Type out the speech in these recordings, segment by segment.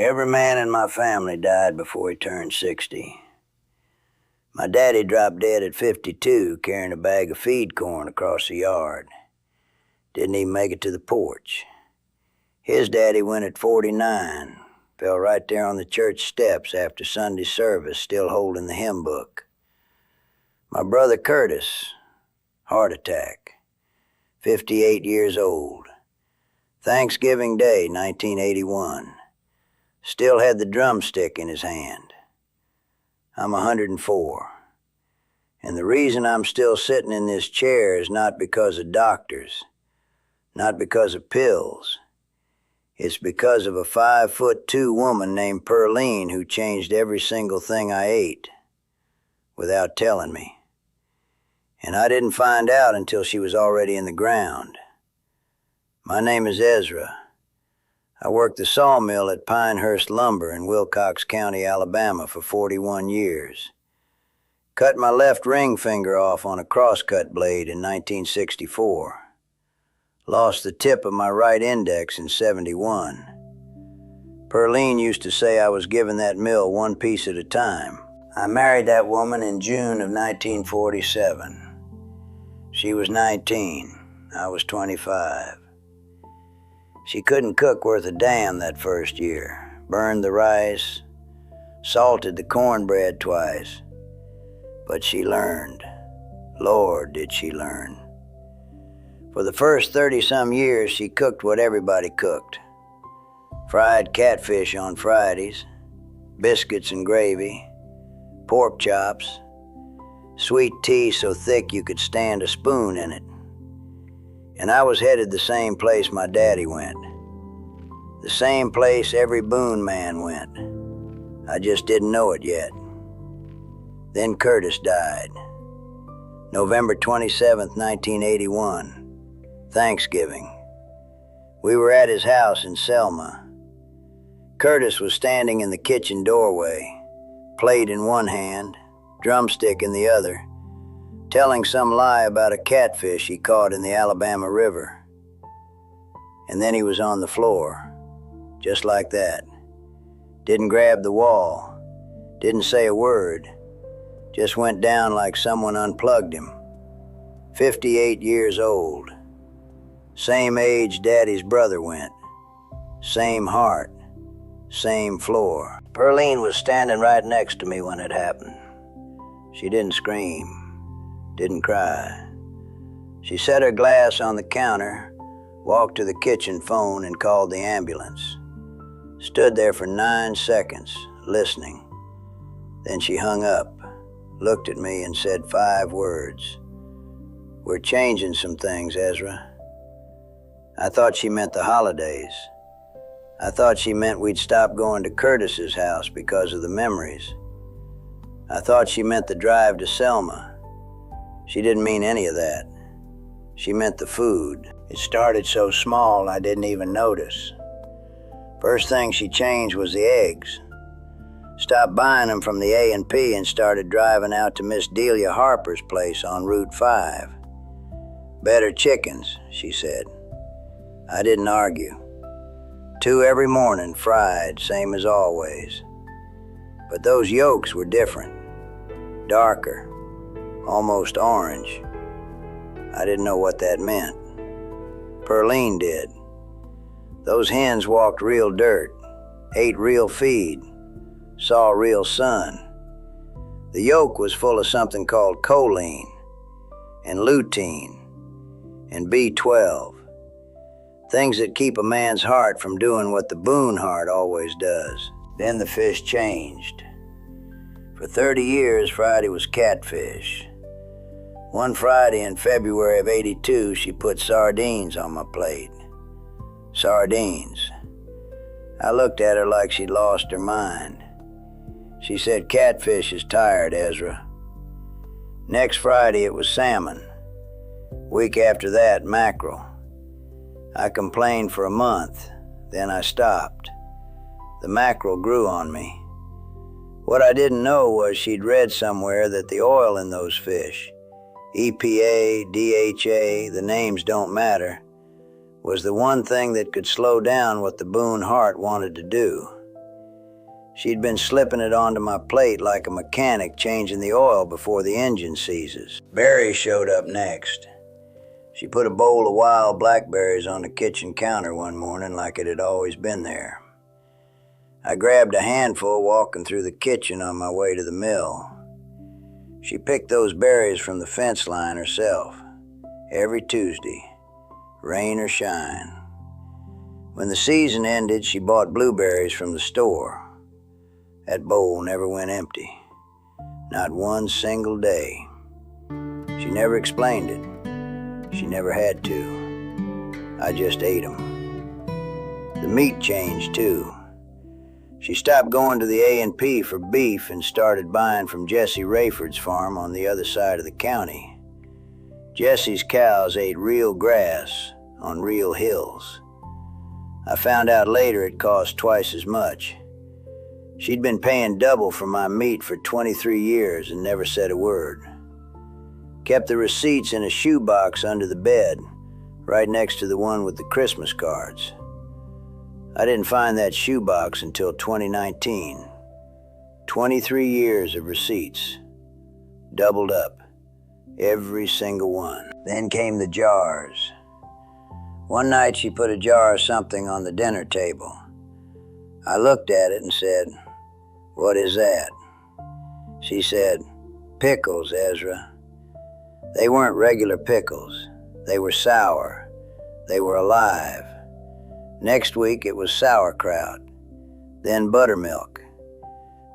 Every man in my family died before he turned 60. My daddy dropped dead at 52 carrying a bag of feed corn across the yard. Didn't even make it to the porch. His daddy went at 49, fell right there on the church steps after Sunday service, still holding the hymn book. My brother Curtis, heart attack, 58 years old. Thanksgiving Day, 1981. Still had the drumstick in his hand. I'm 104. And the reason I'm still sitting in this chair is not because of doctors, not because of pills. It's because of a 5'2" woman named Pearline who changed every single thing I ate without telling me. And I didn't find out until she was already in the ground. My name is Ezra. I worked the sawmill at Pinehurst Lumber in Wilcox County, Alabama for 41 years. Cut my left ring finger off on a crosscut blade in 1964. Lost the tip of my right index in 71. Pearline used to say I was giving that mill one piece at a time. I married that woman in June of 1947. She was 19. I was 25. She couldn't cook worth a damn that first year. Burned the rice, salted the cornbread twice. But she learned. Lord, did she learn. For the first 30-some years, she cooked what everybody cooked. Fried catfish on Fridays, biscuits and gravy, pork chops, sweet tea so thick you could stand a spoon in it. And I was headed the same place my daddy went. The same place every Boone man went. I just didn't know it yet. Then Curtis died. November 27th, 1981. Thanksgiving. We were at his house in Selma. Curtis was standing in the kitchen doorway, plate in one hand, drumstick in the other, telling some lie about a catfish he caught in the Alabama River. And then he was on the floor, just like that. Didn't grab the wall, didn't say a word, just went down like someone unplugged him. 58 years old. Same age Daddy's brother went. Same heart, same floor. Pearline was standing right next to me when it happened. She didn't scream. Didn't cry. She set her glass on the counter, walked to the kitchen phone and called the ambulance. Stood there for 9 seconds, listening. Then she hung up, looked at me and said 5 words. We're changing some things, Ezra. I thought she meant the holidays. I thought she meant we'd stop going to Curtis's house because of the memories. I thought she meant the drive to Selma. She didn't mean any of that. She meant the food. It started so small I didn't even notice. First thing she changed was the eggs. Stopped buying them from the A&P and started driving out to Miss Delia Harper's place on Route 5. Better chickens, she said. I didn't argue. 2 every morning, fried, same as always. But those yolks were different. Darker. Almost orange. I didn't know what that meant. Pearline did. Those hens walked real dirt, ate real feed, saw real sun. The yolk was full of something called choline and lutein and B12, things that keep a man's heart from doing what the Boone heart always does. Then the fish changed. For 30 years, Friday was catfish. One Friday in February of '82, she put sardines on my plate. Sardines. I looked at her like she'd lost her mind. She said, catfish is tired, Ezra. Next Friday, it was salmon. Week after that, mackerel. I complained for a month, then I stopped. The mackerel grew on me. What I didn't know was she'd read somewhere that the oil in those fish, EPA, DHA, the names don't matter, was the one thing that could slow down what the Boone heart wanted to do. She'd been slipping it onto my plate like a mechanic changing the oil before the engine seizes. Berries showed up next. She put a bowl of wild blackberries on the kitchen counter one morning like it had always been there. I grabbed a handful walking through the kitchen on my way to the mill. She picked those berries from the fence line herself, every Tuesday, rain or shine. When the season ended, she bought blueberries from the store. That bowl never went empty, not one single day. She never explained it. She never had to. I just ate them. The meat changed too. She stopped going to the A&P for beef and started buying from Jesse Rayford's farm on the other side of the county. Jesse's cows ate real grass on real hills. I found out later it cost twice as much. She'd been paying double for my meat for 23 years and never said a word. Kept the receipts in a shoebox under the bed, right next to the one with the Christmas cards. I didn't find that shoebox until 2019. 23 years of receipts. Doubled up. Every single one. Then came the jars. One night she put a jar of something on the dinner table. I looked at it and said, "What is that?" She said, "Pickles, Ezra." They weren't regular pickles. They were sour. They were alive. Next week it was sauerkraut, then buttermilk.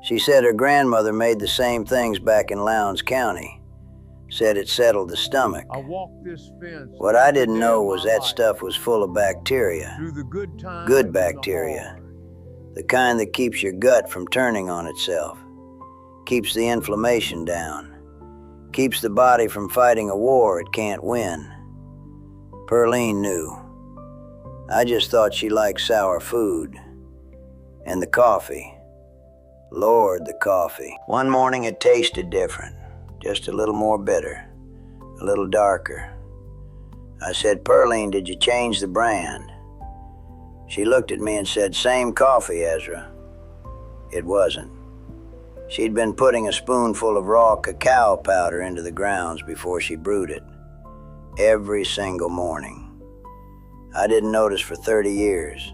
She said her grandmother made the same things back in Lowndes County. Said it settled the stomach. I walked this fence. What I didn't know was that stuff was full of bacteria. Through the Good bacteria. The kind that keeps your gut from turning on itself. Keeps the inflammation down. Keeps the body from fighting a war it can't win. Pearline knew. I just thought she liked sour food. And the coffee. Lord, the coffee. One morning it tasted different. Just a little more bitter. A little darker. I said, "Pearline, did you change the brand?" She looked at me and said, "Same coffee, Ezra." It wasn't. She'd been putting a spoonful of raw cacao powder into the grounds before she brewed it. Every single morning. I didn't notice for 30 years.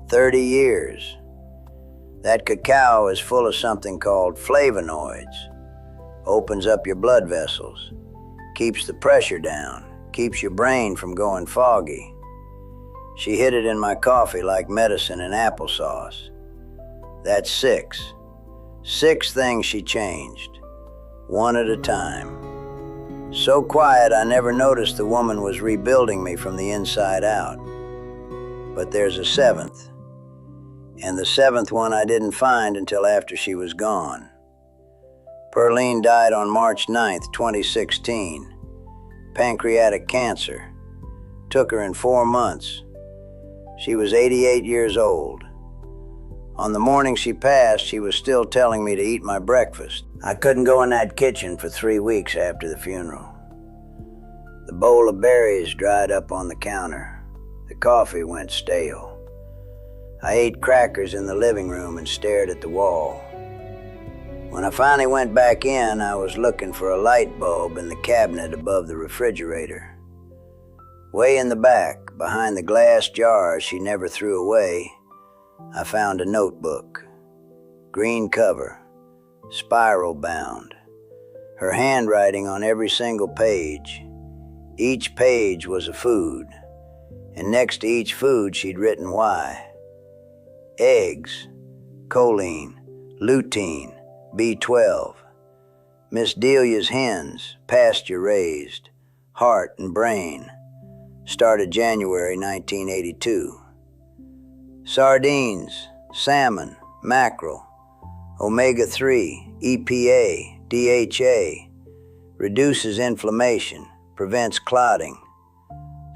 30 years. That cacao is full of something called flavonoids. Opens up your blood vessels. Keeps the pressure down. Keeps your brain from going foggy. She hid it in my coffee like medicine in applesauce. That's 6. 6 things she changed. One at a time. So quiet I never noticed the woman was rebuilding me from the inside out. But there's a 7th. And the 7th one I didn't find until after she was gone. Pearline died on March 9th, 2016. Pancreatic cancer. Took her in 4 months. She was 88 years old. On the morning she passed, she was still telling me to eat my breakfast. I couldn't go in that kitchen for 3 weeks after the funeral. The bowl of berries dried up on the counter. The coffee went stale. I ate crackers in the living room and stared at the wall. When I finally went back in, I was looking for a light bulb in the cabinet above the refrigerator. Way in the back, behind the glass jars she never threw away, I found a notebook. Green cover, spiral bound. Her handwriting on every single page. Each page was a food, and next to each food she'd written why. Eggs, choline, lutein, B12. Miss Delia's hens, pasture raised, heart and brain. Started January 1982. Sardines, salmon, mackerel, omega-3, EPA, DHA, reduces inflammation, prevents clotting.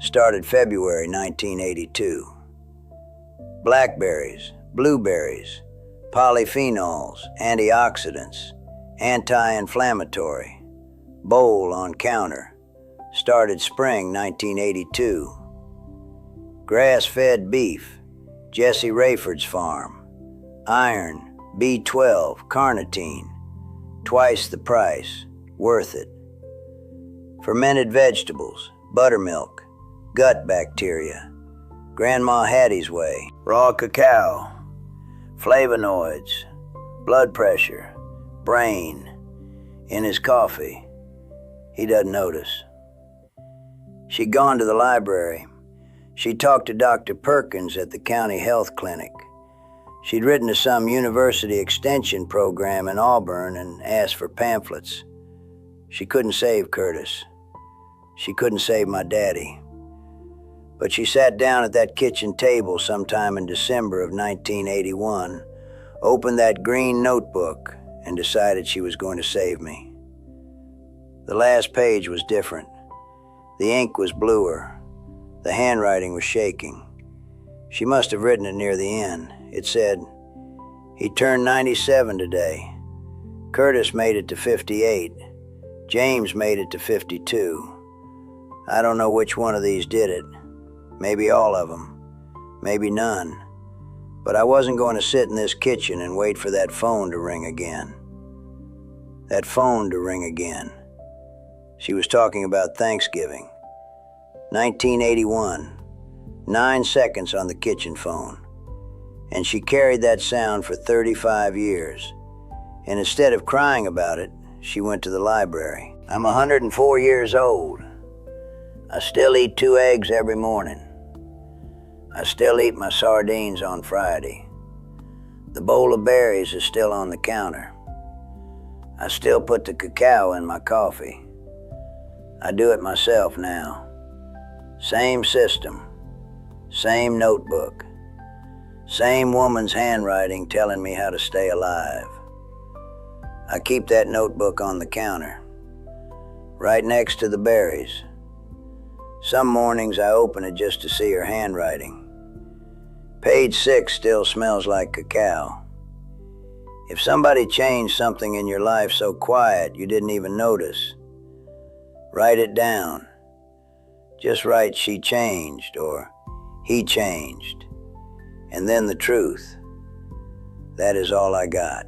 Started February 1982. Blackberries, blueberries, polyphenols, antioxidants, anti-inflammatory. Bowl on counter. Started spring 1982. Grass-fed beef, Jesse Rayford's farm. Iron, B12, carnitine, twice the price, worth it. Fermented vegetables, buttermilk, gut bacteria, Grandma Hattie's way, raw cacao, flavonoids, blood pressure, brain, in his coffee. He doesn't notice. She'd gone to the library. She'd talked to Dr. Perkins at the county health clinic. She'd written to some university extension program in Auburn and asked for pamphlets. She couldn't save Curtis. She couldn't save my daddy. But she sat down at that kitchen table sometime in December of 1981, opened that green notebook, and decided she was going to save me. The last page was different. The ink was bluer. The handwriting was shaking. She must have written it near the end. It said, "He turned 97 today. Curtis made it to 58. James made it to 52. I don't know which one of these did it. Maybe all of them. Maybe none. But I wasn't going to sit in this kitchen and wait for that phone to ring again. That phone to ring again." She was talking about Thanksgiving. 1981. 9 seconds on the kitchen phone. And she carried that sound for 35 years. And instead of crying about it, she went to the library. I'm 104 years old. I still eat 2 eggs every morning. I still eat my sardines on Friday. The bowl of berries is still on the counter. I still put the cacao in my coffee. I do it myself now. Same system, same notebook, same woman's handwriting telling me how to stay alive. I keep that notebook on the counter, right next to the berries. Some mornings I open it just to see her handwriting. Page 6 still smells like cacao. If somebody changed something in your life so quiet you didn't even notice, write it down. Just write "she changed" or "he changed," and then the truth. That is all I got.